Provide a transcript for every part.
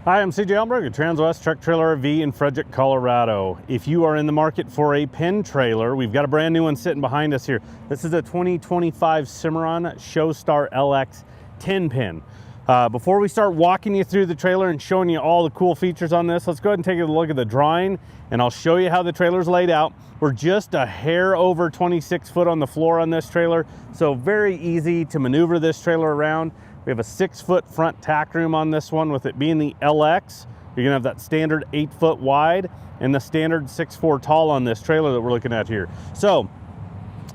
Hi, I'm CJ Elmberg at Transwest Truck Trailer RV in Frederick, Colorado. If you are in the market for a pin trailer, we've got a brand new one sitting behind us here. This is a 2025 Cimarron Showstar LX 10 pin. Before we start walking you through the trailer and showing you all the cool features on this, let's go ahead and take a look at the drawing and I'll show you how the trailer's laid out. We're just a hair over 26 foot on the floor on this trailer, so very easy to maneuver this trailer around. We have a 6-foot front tack room on this one. With it being the LX, you're gonna have that standard 8-foot wide and the standard 6'4" tall on this trailer that we're looking at here. So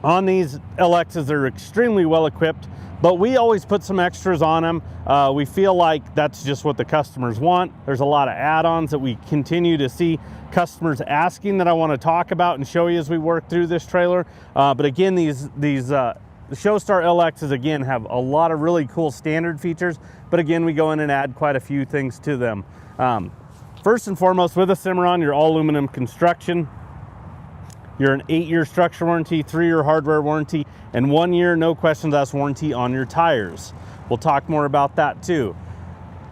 on these LXs, they're extremely well equipped, but we always put some extras on them. We feel like that's just what the customers want. There's a lot of add-ons that we continue to see customers asking that I want to talk about and show you as we work through this trailer. But again, the Showstar LXs, again, have a lot of really cool standard features, but again, we go in and add quite a few things to them. First and foremost, with a Cimarron, your all aluminum construction. You're an 8-year structure warranty, 3-year hardware warranty, and 1-year, no questions asked warranty on your tires. We'll talk more about that too.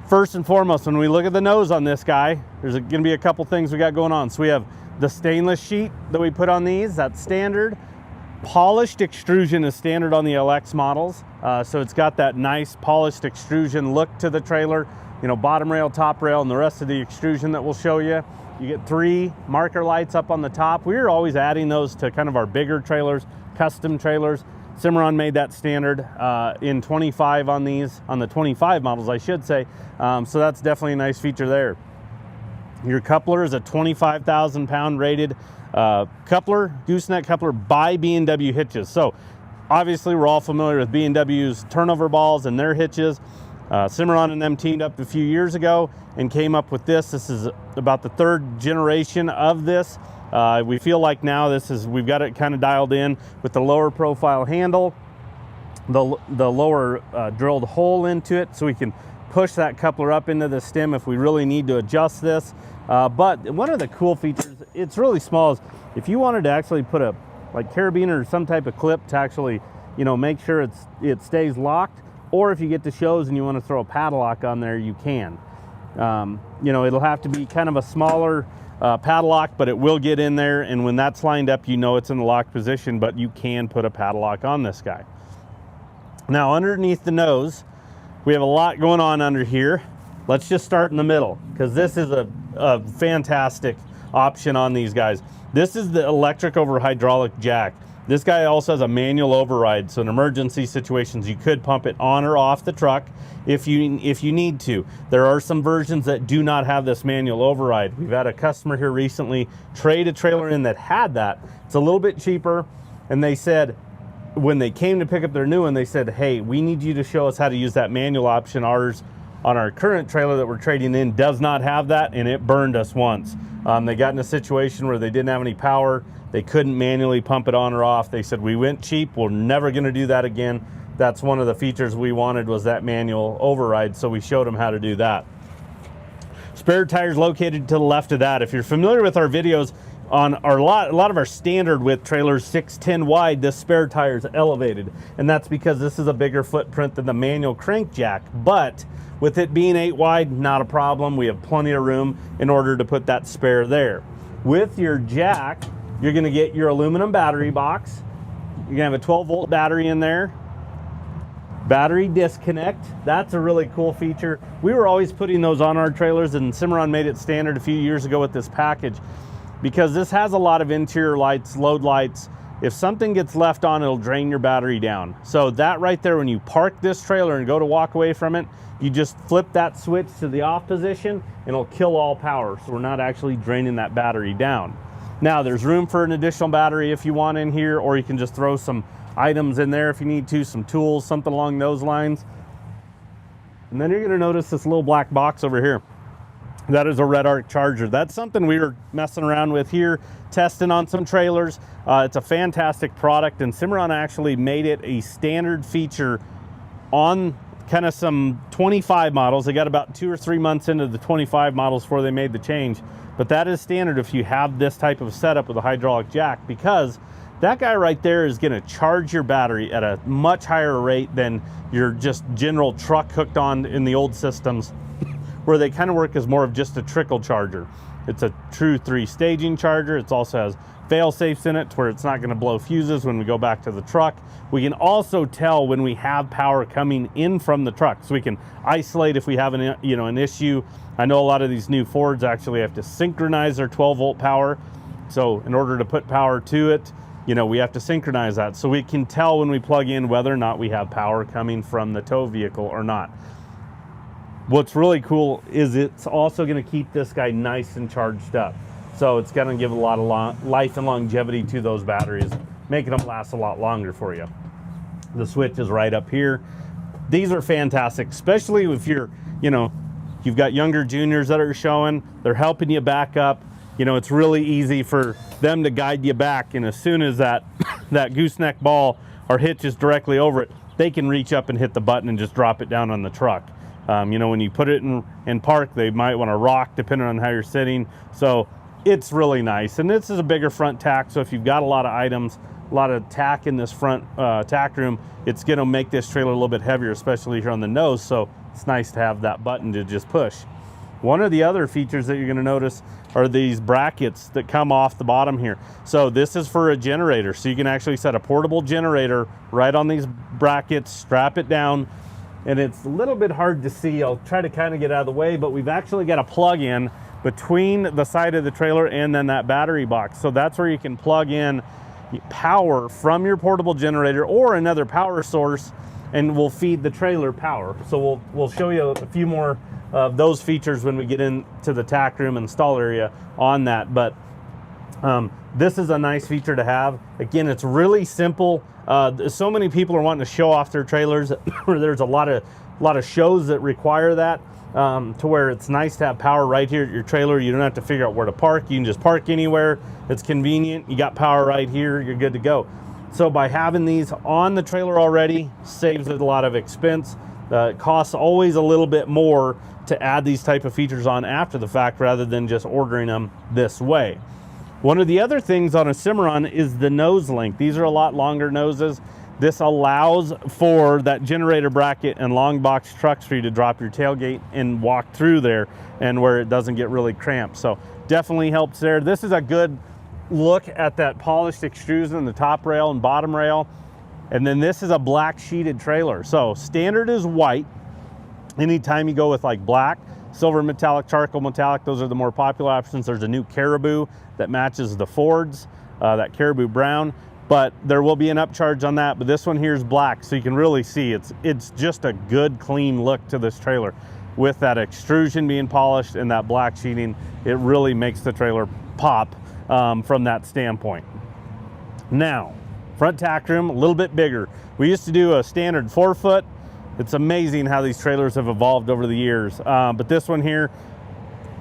First and foremost, when we look at the nose on this guy, there's gonna be a couple things we got going on. So we have the stainless sheet that we put on these, that's standard. Polished extrusion is standard on the LX models. So it's got that nice polished extrusion look to the trailer, you know, bottom rail, top rail, and the rest of the extrusion that we'll show you. You get 3 marker lights up on the top. We're always adding those to kind of our bigger trailers, custom trailers. Cimarron made that standard in 25 on these, on the 25 models, I should say. So that's definitely a nice feature there. Your coupler is a 25,000 pound rated coupler, gooseneck coupler by B&W hitches. So obviously we're all familiar with B&W's turnover balls and their hitches. Cimarron and them teamed up a few years ago and came up with this. This is about the 3rd generation of this. We feel like now we've got it kind of dialed in with the lower profile handle, the lower drilled hole into it, so we can push that coupler up into the stem if we really need to adjust this. But one of the cool features, it's really small, is if you wanted to actually put a carabiner or some type of clip to actually, you know, make sure it stays locked, or if you get to shows and you want to throw a padlock on there, you can. You know, it'll have to be kind of a smaller padlock, but it will get in there, and when that's lined up, you know it's in the locked position, but you can put a padlock on this guy. Now, underneath the nose, we have a lot going on under here. Let's just start in the middle, because this is a fantastic option on these guys. This is the electric over hydraulic jack. This guy also has a manual override, so in emergency situations, you could pump it on or off the truck if you need to. There are some versions that do not have this manual override. We've had a customer here recently trade a trailer in that had that. It's a little bit cheaper, and they said, when they came to pick up their new one, they said, hey, we need you to show us how to use that manual option. Ours on our current trailer that we're trading in does not have that, and it burned us once. They got in a situation where they didn't have any power. They couldn't manually pump it on or off. They said, we went cheap, we're never gonna do that again. That's one of the features we wanted, was that manual override, so we showed them how to do that. Spare tires located to the left of that. If you're familiar with our videos, on a lot of our standard width trailers, 6'10" wide, this spare tire is elevated, and that's because this is a bigger footprint than the manual crank jack. But with it being 8 wide, not a problem. We have plenty of room in order to put that spare there. With your jack, you're gonna get your aluminum battery box. You're gonna have a 12-volt battery in there. Battery disconnect, that's a really cool feature. We were always putting those on our trailers, and Cimarron made it standard a few years ago with this package, because this has a lot of interior lights, load lights. If something gets left on, it'll drain your battery down. So that right there, when you park this trailer and go to walk away from it, you just flip that switch to the off position and it'll kill all power. So we're not actually draining that battery down. Now there's room for an additional battery if you want in here, or you can just throw some items in there if you need to, some tools, something along those lines. And then you're gonna notice this little black box over here. That is a RedArc charger. That's something we were messing around with here, testing on some trailers. It's a fantastic product, and Cimarron actually made it a standard feature on kind of some 25 models. They got about 2 or 3 months into the 25 models before they made the change. But that is standard if you have this type of setup with a hydraulic jack, because that guy right there is gonna charge your battery at a much higher rate than your just general truck hooked on in the old systems, where they kind of work as more of just a trickle charger. It's a true 3-staging charger. It also has fail safes in it to where it's not going to blow fuses when we go back to the truck. We can also tell when we have power coming in from the truck, so we can isolate if we have an issue. I know a lot of these new Fords actually have to synchronize their 12-volt power. So in order to put power to it, we have to synchronize that, so we can tell when we plug in whether or not we have power coming from the tow vehicle or not. What's really cool is it's also going to keep this guy nice and charged up. So it's going to give a lot of life and longevity to those batteries, making them last a lot longer for you. The switch is right up here. These are fantastic, especially if you've got younger juniors that are showing, they're helping you back up. It's really easy for them to guide you back, and as soon as that gooseneck ball or hitch is directly over it, they can reach up and hit the button and just drop it down on the truck. When you put it in park, they might want to rock depending on how you're sitting. So it's really nice. And this is a bigger front tack, so if you've got a lot of items, a lot of tack in this front tack room, it's going to make this trailer a little bit heavier, especially here on the nose. So it's nice to have that button to just push. One of the other features that you're going to notice are these brackets that come off the bottom here. So this is for a generator. So you can actually set a portable generator right on these brackets, strap it down, and it's a little bit hard to see. I'll try to kind of get out of the way, but we've actually got a plug-in between the side of the trailer and then that battery box. So that's where you can plug in power from your portable generator or another power source, and we'll feed the trailer power. So we'll show you a few more of those features when we get into the tack room and stall area on that. But this is a nice feature to have. Again, it's really simple. So many people are wanting to show off their trailers. There's a lot of shows that require that, to where it's nice to have power right here at your trailer. You don't have to figure out where to park. You can just park anywhere. It's convenient. You got power right here. You're good to go. So by having these on the trailer already, saves it a lot of expense. It costs always a little bit more to add these type of features on after the fact rather than just ordering them this way. One of the other things on a Cimarron is the nose length. These are a lot longer noses. This allows for that generator bracket and long box trucks for you to drop your tailgate and walk through there, and where it doesn't get really cramped. So definitely helps there. This is a good look at that polished extrusion in the top rail and bottom rail. And then this is a black sheeted trailer. So standard is white. Anytime you go with like black, silver metallic, charcoal metallic, those are the more popular options. There's a new Caribou that matches the Fords, that Caribou brown, but there will be an upcharge on that. But this one here is black, so you can really see it's just a good clean look to this trailer. With that extrusion being polished and that black sheeting, it really makes the trailer pop from that standpoint. Now, front tack room, a little bit bigger. We used to do a standard 4-foot. It's amazing how these trailers have evolved over the years. But this one here,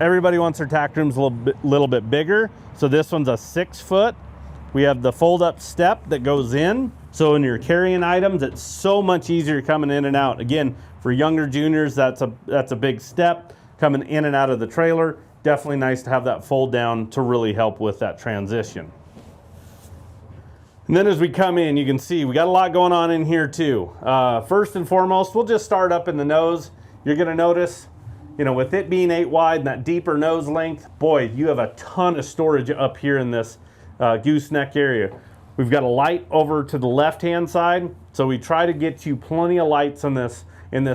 everybody wants their tack rooms a little bit bigger. So this one's a 6-foot. We have the fold-up step that goes in. So when you're carrying items, it's so much easier coming in and out. Again, for younger juniors, that's a big step coming in and out of the trailer. Definitely nice to have that fold down to really help with that transition. And then as we come in, you can see we got a lot going on in here too. First and foremost, we'll just start up in the nose. You're gonna notice, with it being 8 wide and that deeper nose length, boy, you have a ton of storage up here in this gooseneck area. We've got a light over to the left-hand side, so we try to get you plenty of lights in this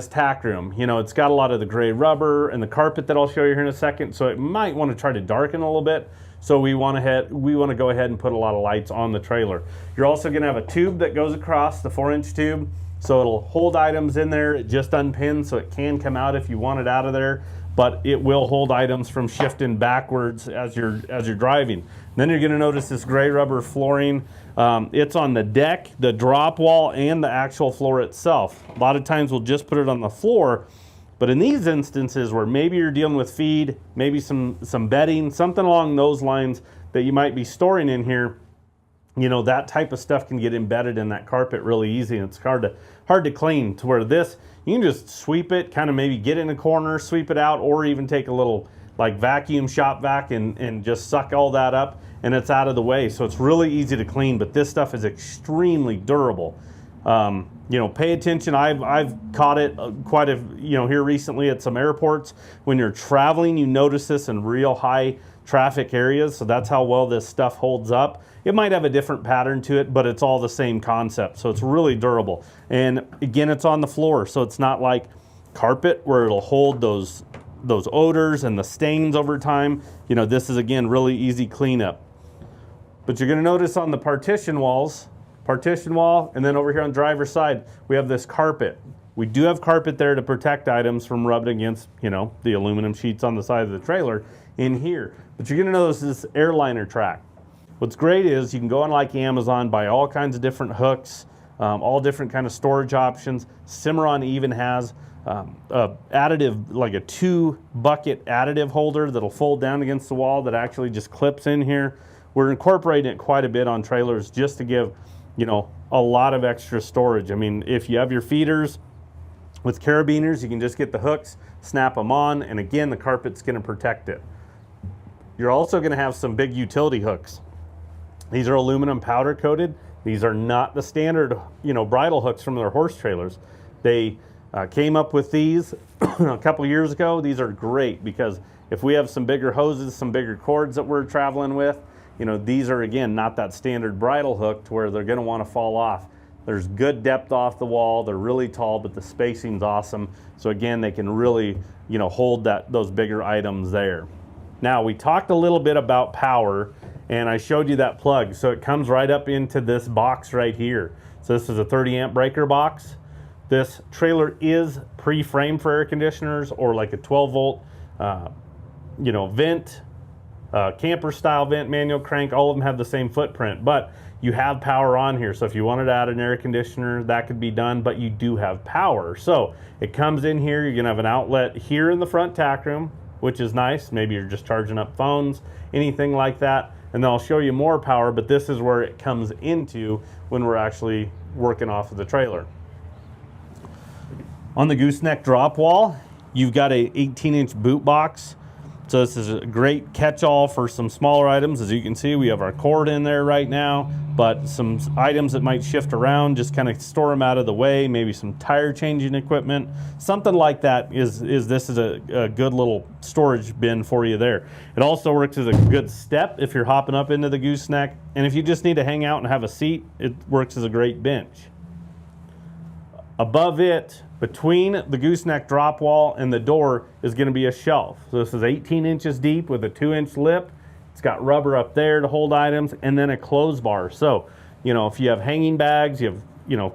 tack room. It's got a lot of the gray rubber and the carpet that I'll show you here in a second, so it might want to try to darken a little bit. So we want to go ahead and put a lot of lights on the trailer. You're also going to have a tube that goes across, the 4-inch tube, so it'll hold items in there. It just unpins, so it can come out if you want it out of there, but it will hold items from shifting backwards as you're driving. Then you're going to notice this gray rubber flooring. It's on the deck, the drop wall, and the actual floor itself. A lot of times we'll just put it on the floor. But in these instances where maybe you're dealing with feed, maybe some bedding, something along those lines that you might be storing in here, that type of stuff can get embedded in that carpet really easy, and it's hard to clean. To where this, you can just sweep it, kind of maybe get in a corner, sweep it out, or even take a little like vacuum shop vac and just suck all that up, and it's out of the way. So it's really easy to clean, but this stuff is extremely durable. You know, pay attention. I've caught it quite a, you know, here recently at some airports. When you're traveling, you notice this in real high traffic areas. So that's how well this stuff holds up. It might have a different pattern to it, but it's all the same concept. So it's really durable. And again, it's on the floor. So it's not like carpet where it'll hold those odors and the stains over time. You know, this is, again, really easy cleanup. But you're gonna notice on the partition walls, partition wall, and then over here on the driver's side, we have this carpet. We do have carpet there to protect items from rubbing against, you know, the aluminum sheets on the side of the trailer in here. But you're gonna notice this airliner track. What's great is you can go on like Amazon, buy all kinds of different hooks, all different kind of storage options. Cimarron even has a additive, like a 2-bucket additive holder that'll fold down against the wall that actually just clips in here. We're incorporating it quite a bit on trailers just to give, you know, a lot of extra storage. I mean, if you have your feeders with carabiners, you can just get the hooks, snap them on, and again, the carpet's gonna protect it. You're also gonna have some big utility hooks. These are aluminum powder coated. These are not the standard, you know, bridle hooks from their horse trailers. They came up with these a couple years ago. These are great because if we have some bigger hoses, some bigger cords that we're traveling with, you know, these are, again, not that standard bridle hook to where they're gonna wanna fall off. There's good depth off the wall. They're really tall, but the spacing's awesome. So again, they can really, you know, hold those bigger items there. Now, we talked a little bit about power, and I showed you that plug. So it comes right up into this box right here. So this is a 30 amp breaker box. This trailer is pre-framed for air conditioners or like a 12 volt, you know, vent, camper style vent, manual crank. All of them have the same footprint, but you have power on here. So if you wanted to add an air conditioner, that could be done, but you do have power. So it comes in here. You're gonna have an outlet here in the front tack room, which is nice. Maybe you're just charging up phones, anything like that. And then I'll show you more power, but this is where it comes into when we're actually working off of the trailer. On the gooseneck drop wall, you've got a 18-inch boot box. So this is a great catch-all for some smaller items. As you can see, we have our cord in there right now, but some items that might shift around, just kind of store them out of the way, maybe some tire changing equipment, something like that. This is a good little storage bin for you there. It also works as a good step if you're hopping up into the gooseneck, and if you just need to hang out and have a seat, it works as a great bench. Above it, between the gooseneck drop wall and the door, is going to be a shelf. So this is 18 inches deep with a 2-inch lip. It's got rubber up there to hold items, and then a clothes bar. So, you know, if you have hanging bags, you have, you know,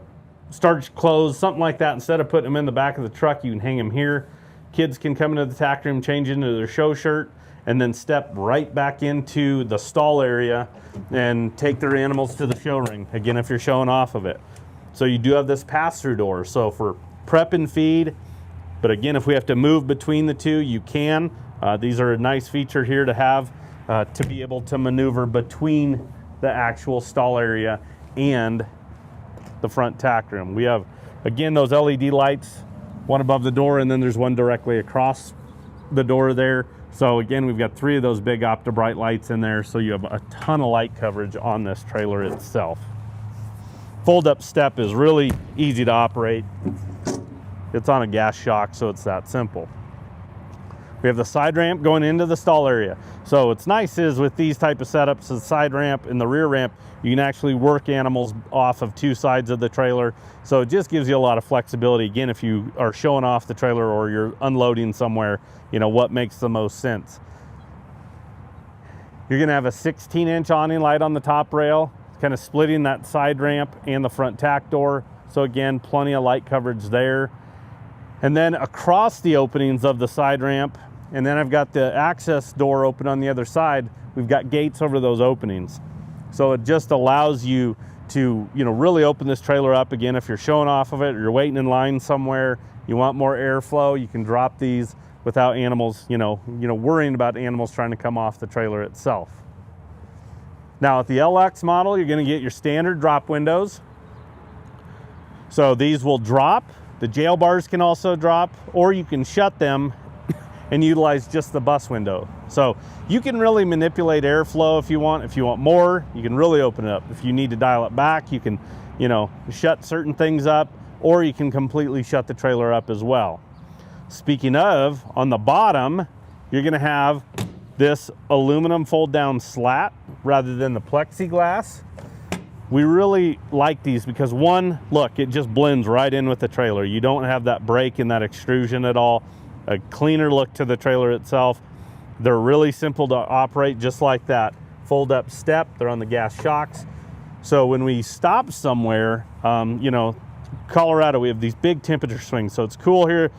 starch clothes, something like that, instead of putting them in the back of the truck, you can hang them here. Kids can come into the tack room, change into their show shirt, and then step right back into the stall area and take their animals to the show ring, again, if you're showing off of it. So you do have this pass-through door. So for prep and feed, but again, if we have to move between the two, you can. These are a nice feature here to have to be able to maneuver between the actual stall area and the front tack room. We have, again, those LED lights, one above the door, and then there's one directly across the door there. So again, we've got 3 of those big OptiBrite lights in there, so you have a ton of light coverage on this trailer itself. Fold-up step is really easy to operate. It's on a gas shock, so it's that simple. We have the side ramp going into the stall area. So what's nice is with these type of setups, the side ramp and the rear ramp, you can actually work animals off of 2 sides of the trailer. So it just gives you a lot of flexibility. Again, if you are showing off the trailer or you're unloading somewhere, you know, what makes the most sense. You're gonna have a 16-inch awning light on the top rail, kind of splitting that side ramp and the front tack door. So again, plenty of light coverage there. And then across the openings of the side ramp, and then I've got the access door open on the other side, we've got gates over those openings. So it just allows you to, you know, really open this trailer up. Again, if you're showing off of it or you're waiting in line somewhere, you want more airflow, you can drop these without animals, you know, worrying about animals trying to come off the trailer itself. Now at the LX model, you're gonna get your standard drop windows. So these will drop. The jail bars can also drop, or you can shut them and utilize just the bus window. So you can really manipulate airflow if you want. If you want more, you can really open it up. If you need to dial it back, you can you know, shut certain things up, or you can completely shut the trailer up as well. Speaking of, on the bottom, you're gonna have this aluminum fold down slat rather than the plexiglass. We really like these because one, look, it just blends right in with the trailer. You don't have that break and that extrusion at all. A cleaner look to the trailer itself. They're really simple to operate, just like that fold up step. They're on the gas shocks. So when we stop somewhere, you know, Colorado, we have these big temperature swings. So it's cool here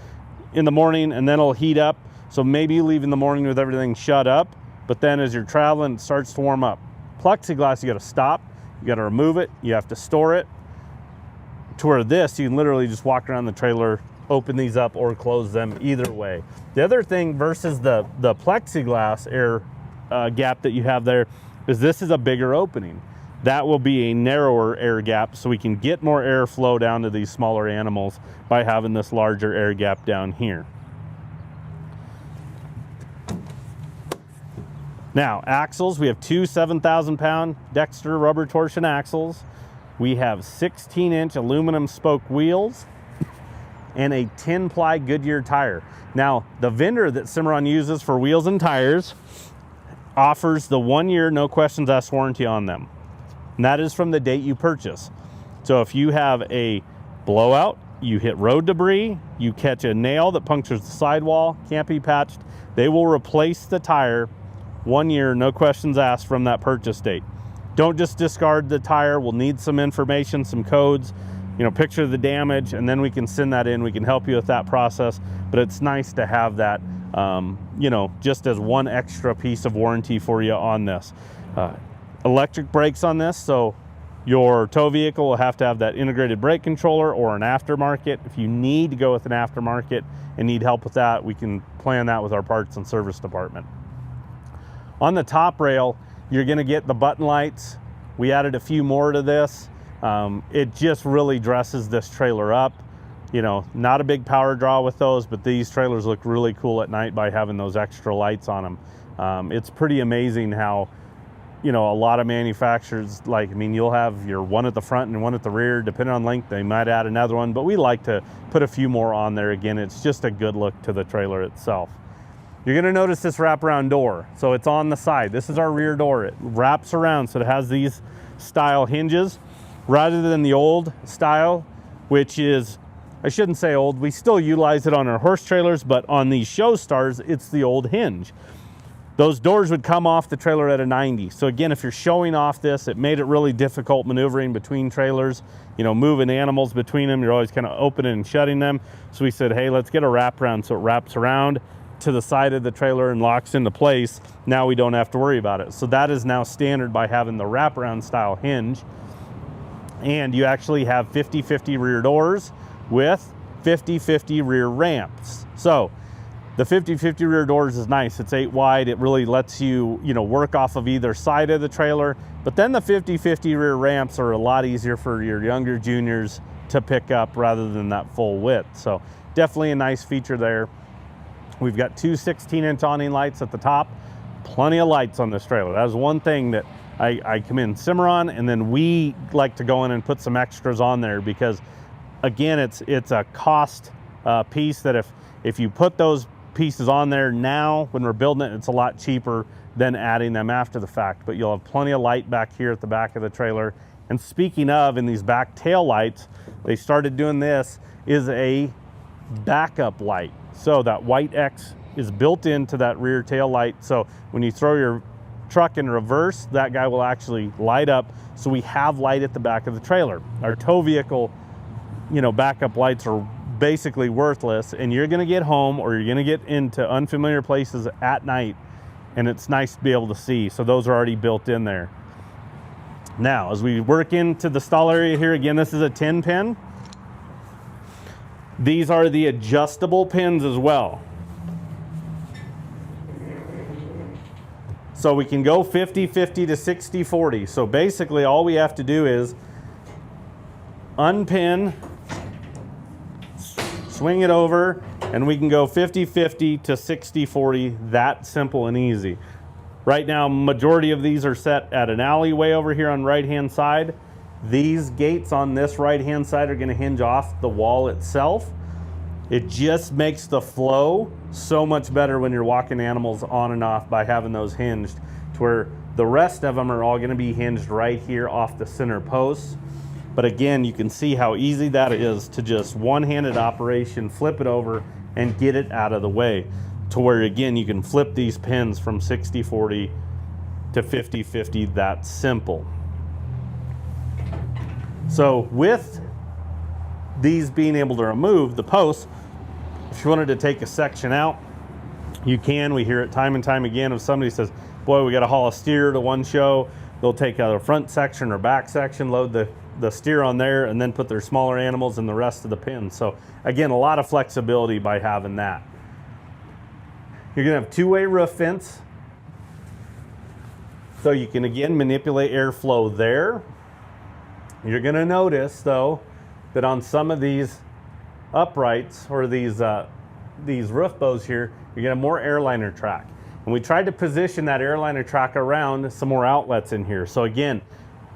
in the morning and then it'll heat up. So maybe you leave in the morning with everything shut up, but then as you're traveling, it starts to warm up. Plexiglass, you gotta stop, you gotta remove it, you have to store it. To where this, you can literally just walk around the trailer, open these up or close them either way. The other thing versus the plexiglass air gap that you have there is this is a bigger opening. That will be a narrower air gap, so we can get more airflow down to these smaller animals by having this larger air gap down here. Now, axles, we have two 7,000-pound Dexter rubber torsion axles. We have 16-inch aluminum spoke wheels and a 10-ply Goodyear tire. Now, the vendor that Cimarron uses for wheels and tires offers the 1-year, no questions asked warranty on them. And that is from the date you purchase. So if you have a blowout, you hit road debris, you catch a nail that punctures the sidewall, can't be patched, they will replace the tire 1 year, no questions asked from that purchase date. Don't just discard the tire. We'll need some information, some codes, you know, picture the damage, and then we can send that in. We can help you with that process, but it's nice to have that, you know, just as one extra piece of warranty for you on this. Electric brakes on this, so your tow vehicle will have to have that integrated brake controller or an aftermarket. If you need to go with an aftermarket and need help with that, we can plan that with our parts and service department. On the top rail, you're gonna get the button lights. We added a few more to this. It just really dresses this trailer up. You know, not a big power draw with those, but these trailers look really cool at night by having those extra lights on them. It's pretty amazing how, you know, a lot of manufacturers, like, I mean, you'll have your one at the front and one at the rear, depending on length, they might add another one, but we like to put a few more on there. Again, it's just a good look to the trailer itself. You're gonna notice this wraparound door. So it's on the side. This is our rear door. It wraps around, so it has these style hinges rather than the old style, which is, I shouldn't say old, we still utilize it on our horse trailers, but on these Showstars, it's the old hinge. Those doors would come off the trailer at a 90. So again, if you're showing off this, it made it really difficult maneuvering between trailers, you know, moving animals between them. You're always kind of opening and shutting them. So we said, hey, let's get a wraparound so it wraps around to the side of the trailer and locks into place. Now we don't have to worry about it. So that is now standard by having the wraparound style hinge. And you actually have 50-50 rear doors with 50-50 rear ramps. So the 50-50 rear doors is nice. It's 8 wide. It really lets you, you know, work off of either side of the trailer. But then the 50-50 rear ramps are a lot easier for your younger juniors to pick up rather than that full width. So definitely a nice feature there. We've got two 16-inch awning lights at the top. Plenty of lights on this trailer. That is one thing that I come in Cimarron, and then we like to go in and put some extras on there because, again, it's a cost piece that if you put those pieces on there now when we're building it, it's a lot cheaper than adding them after the fact. But you'll have plenty of light back here at the back of the trailer. And speaking of, in these back tail lights, they started doing this, is a backup light. So that white X is built into that rear tail light. So when you throw your truck in reverse, that guy will actually light up. So we have light at the back of the trailer. Our tow vehicle, you know, backup lights are basically worthless, and you're gonna get home or you're gonna get into unfamiliar places at night, and it's nice to be able to see. So those are already built in there. Now, as we work into the stall area here, again, this is a 10 pin. These are the adjustable pins as well. So we can go 50-50 to 60-40. So basically all we have to do is unpin, swing it over, and we can go 50-50 to 60-40, that simple and easy. Right now, majority of these are set at an alleyway over here on the right-hand side. These gates on this right-hand side are going to hinge off the wall itself. It just makes the flow so much better when you're walking animals on and off by having those hinged, to where the rest of them are all going to be hinged right here off the center posts. But again, you can see how easy that is to just one-handed operation, flip it over and get it out of the way, to where again you can flip these pins from 60-40 to 50-50. That simple. So with these being able to remove the posts, if you wanted to take a section out, you can. We hear it time and time again. If somebody says, boy, we got to haul a steer to one show, they'll take out a front section or back section, load the steer on there, and then put their smaller animals in the rest of the pins. So again, a lot of flexibility by having that. You're gonna have two-way roof vents, so you can again manipulate airflow there. You're gonna notice though that on some of these uprights or these roof bows here, you're gonna have more airliner track. And we tried to position that airliner track around some more outlets in here. So again,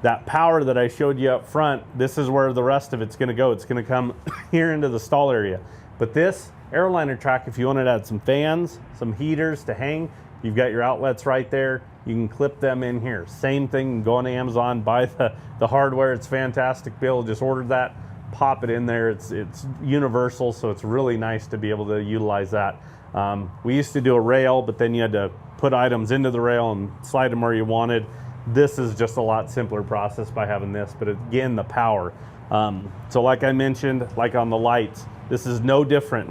that power that I showed you up front, this is where the rest of it's gonna go. It's gonna come here into the stall area. But this airliner track, if you wanted to add some fans, some heaters to hang, you've got your outlets right there. You can clip them in here. Same thing, go on Amazon, buy the hardware. It's fantastic. Bill just ordered that, pop it in there. It's universal, so it's really nice to be able to utilize that. We used to do a rail, but then you had to put items into the rail and slide them where you wanted. This is just a lot simpler process by having this, but again, the power. So like I mentioned, like on the lights, this is no different.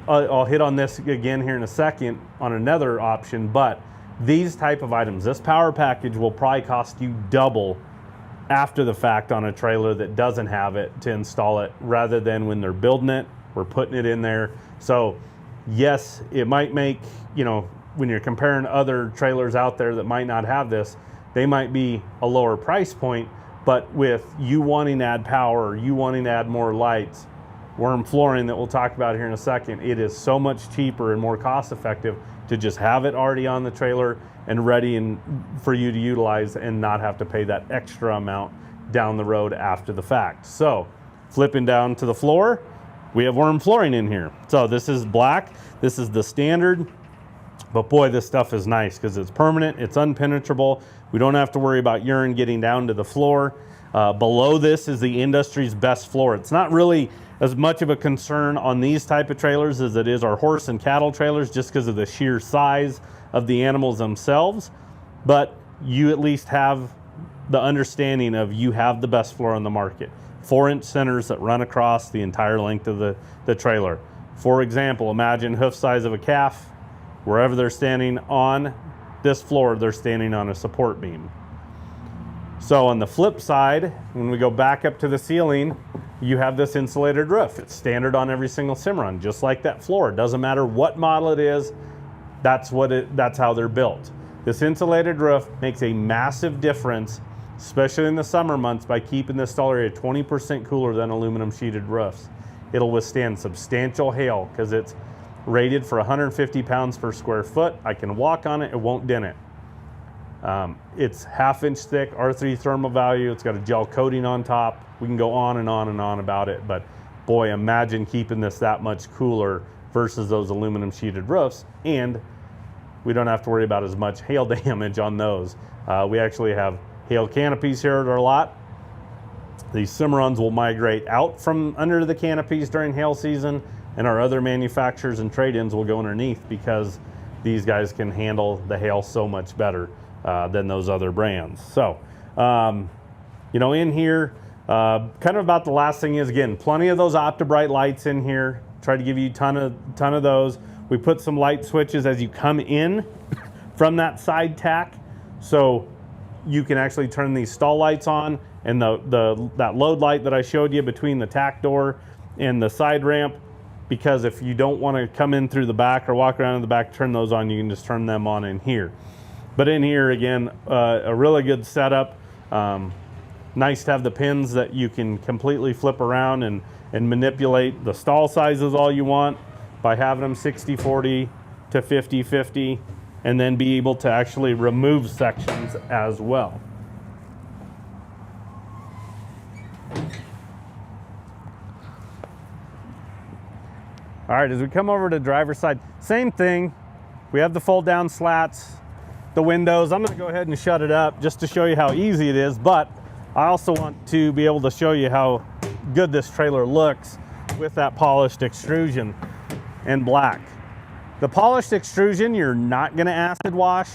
I'll hit on this again here in a second on another option, but these type of items, this power package will probably cost you double after the fact on a trailer that doesn't have it to install it, rather than when they're building it, we're putting it in there. So yes, it might make, you know, when you're comparing other trailers out there that might not have this, they might be a lower price point, but with you wanting to add power, you wanting to add more lights, worm flooring that we'll talk about here in a second, it is so much cheaper and more cost effective to just have it already on the trailer and ready and for you to utilize and not have to pay that extra amount down the road after the fact. So flipping down to the floor, we have worm flooring in here. So this is black, this is the standard, but boy, this stuff is nice because it's permanent, it's unpenetrable. We don't have to worry about urine getting down to the floor. Below this is the industry's best floor. It's not really as much of a concern on these type of trailers as it is our horse and cattle trailers, just because of the sheer size of the animals themselves. But you at least have the understanding of you have the best floor on the market. 4-inch centers that run across the entire length of the trailer. For example, imagine hoof size of a calf. Wherever they're standing on this floor, they're standing on a support beam. So on the flip side, when we go back up to the ceiling, you have this insulated roof. It's standard on every single Cimarron, just like that floor. It doesn't matter what model it is, that's how they're built. This insulated roof makes a massive difference, especially in the summer months, by keeping the stall area 20% cooler than aluminum sheeted roofs. It'll withstand substantial hail because it's rated for 150 pounds per square foot. I can walk on it, it won't dent it. It's 1/2 inch thick, R3 thermal value. It's got a gel coating on top. We can go on and on and on about it, but boy, imagine keeping this that much cooler versus those aluminum sheeted roofs, and we don't have to worry about as much hail damage on those. We actually have hail canopies here at our lot. These Cimarrons will migrate out from under the canopies during hail season, and our other manufacturers and trade-ins will go underneath because these guys can handle the hail so much better than those other brands. So, you know, in here, kind of about the last thing is, again, plenty of those OptiBrite lights in here. Try to give you a ton of those. We put some light switches as you come in from that side tack, so you can actually turn these stall lights on, and that load light that I showed you between the tack door and the side ramp, because if you don't want to come in through the back or walk around in the back, turn those on, you can just turn them on in here. But in here, again, a really good setup. Nice to have the pins that you can completely flip around and manipulate the stall sizes all you want by having them 60-40 to 50-50, and then be able to actually remove sections as well. All right, as we come over to driver's side, same thing. We have the fold down slats, the windows. I'm gonna go ahead and shut it up just to show you how easy it is, but I also want to be able to show you how good this trailer looks with that polished extrusion and black. The polished extrusion, you're not gonna acid wash.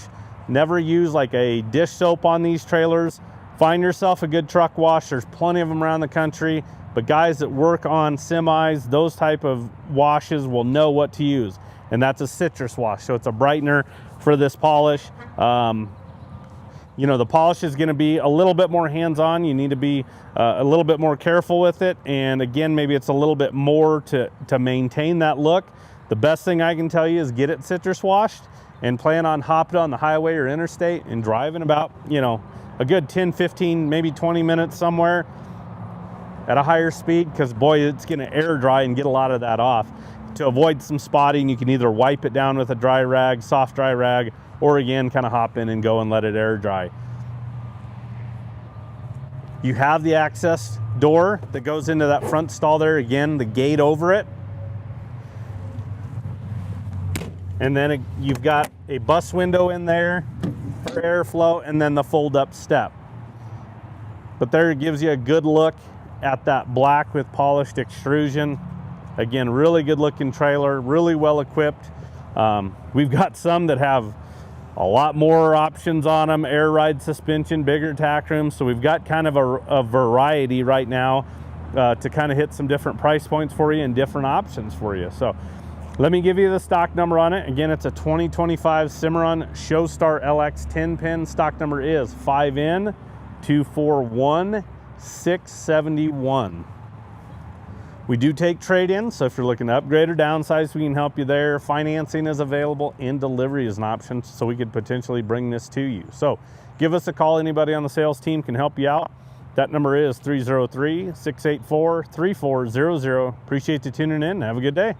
Never use like a dish soap on these trailers. Find yourself a good truck wash. There's plenty of them around the country, but guys that work on semis, those type of washes will know what to use. And that's a citrus wash. So it's a brightener for this polish. You know, the polish is gonna be a little bit more hands-on. You need to be a little bit more careful with it. And again, maybe it's a little bit more to maintain that look. The best thing I can tell you is get it citrus washed and plan on hopping on the highway or interstate and driving about, you know, a good 10, 15, maybe 20 minutes somewhere at a higher speed, because boy, it's gonna air dry and get a lot of that off. To avoid some spotting, you can either wipe it down with a dry rag, soft dry rag, or again, kind of hop in and go and let it air dry. You have the access door that goes into that front stall there. Again, the gate over it. And then you've got a bus window in there for airflow, and then the fold up step. But there it gives you a good look at that black with polished extrusion. Again, really good looking trailer, really well equipped. We've got some that have a lot more options on them, air ride suspension, bigger tack rooms. So we've got kind of a variety right now to kind of hit some different price points for you and different options for you. So let me give you the stock number on it. Again, it's a 2025 Cimarron Showstar LX 10-pin. Stock number is 5N241671. We do take trade-in, so if you're looking to upgrade or downsize, we can help you there. Financing is available and delivery is an option, so we could potentially bring this to you. So give us a call. Anybody on the sales team can help you out. That number is 303-684-3400. Appreciate you tuning in. Have a good day.